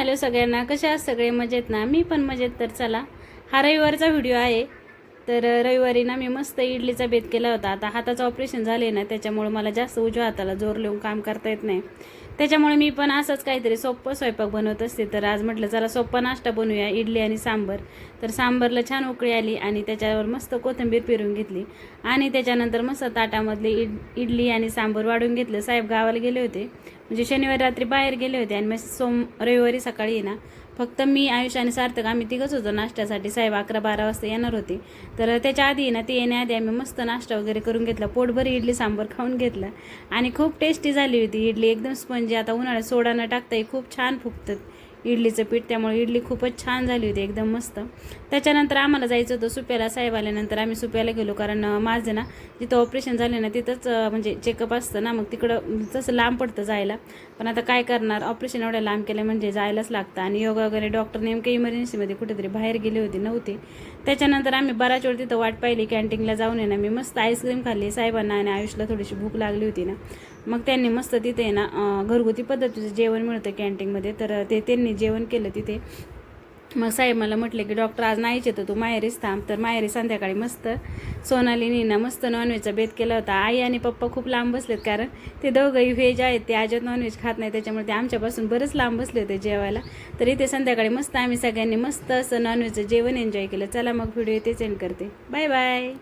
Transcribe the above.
Hello सगळ्यांना, कशा आहात सगळे? मजेत ना? मी पण मजेत. तर चला, हा रविवारचा व्हिडिओ आहे. तर रविवारी ना मी मस्त इडलीचा बेत केला होता. आता हाताचं ऑपरेशन झाले ना, त्याच्यामुळे मला जास्त उजव्या हाताला जोर लावून काम करता येत नाही. त्याच्यामुळे मी पण असंच काहीतरी सोपं स्वयंपाक बनवत असते. तर आज म्हटलं चला सोप्पा नाश्ता बनवूया, इडली आणि सांबर. तर सांबरला छान उकळी आली आणि त्याच्यावर मस्त कोथिंबीर पिरून घेतली आणि त्याच्यानंतर मस्त ताटामधली इडली आणि सांबर वाढून घेतलं. साहेब गावाला गेले होते, म्हणजे शनिवारी रात्री बाहेर गेले होते आणि मग रविवारी सकाळी ना फक्त मी, आयुष आणि सार्थक आम्ही तिघंच होतो नाश्त्यासाठी. साहेब 11-12 वाजता येणार होते. तर त्याच्या आधी ना ते येण्याआधी आम्ही मस्त नाश्ता वगैरे करून घेतला, पोटभर इडली सांबर खाऊन घेतलं आणि खूप टेस्टी झाली होती इडली, एकदम स्पंजी. आता उन्हाळ्यात सोडा न टाकताही खूप छान फुगतं इडलीचं पीठ, त्यामुळे इडली खूपच छान झाली होती, एकदम मस्त. त्याच्यानंतर आम्हाला जायचं होतं सुप्याला. साहेब आल्यानंतर आम्ही सुप्याला गेलो, कारण माझं ना जिथं ऑपरेशन झालं ना तिथंच म्हणजे चेकअप असतं ना, मग तिकडं तसं लांब पडतं जायला. पण आता काय करणार, ऑपरेशन एवढ्या लांब केलं म्हणजे जायलाच लागतं. आणि योगा वगैरे डॉक्टर नेमके इमर्जन्सीमध्ये कुठेतरी बाहेर गेले होते, नव्हते. त्याच्यानंतर आम्ही बराच वेळ तिथं वाट पाहिली. कॅन्टीनला जाऊन आहे ना मी मस्त आईस्क्रीम खाल्ली. साहेबांना आणि आयुषला थोडीशी भूक लागली होती ना, मग त्यांनी मस्त तिथे ना घरगुती पद्धतीचं जेवण मिळतं कॅन्टीनमध्ये, तर त्यांनी जेवण केलं तिथे. मग साहेब मला म्हटले की डॉक्टर आज नाहीच येतं, तू माहेरीच थांब. तर माहेरी संध्याकाळी मस्त सोनालीनी ना मस्त नॉनव्हेजचा बेत केला होता. आई आणि पप्पा खूप लांब बसलेत, कारण ते दोघंही व्हेज आहेत, ते अजिबात नॉनव्हेज खात नाही, त्याच्यामुळे ते आमच्यापासून बरंच लांब बसले होते जेवायला. तर इथे संध्याकाळी मस्त आम्ही सगळ्यांनी मस्त असं नॉनव्हेजचं जेवण एन्जॉय केलं. चला मग व्हिडिओ इथे सेंड करते. Bye bye.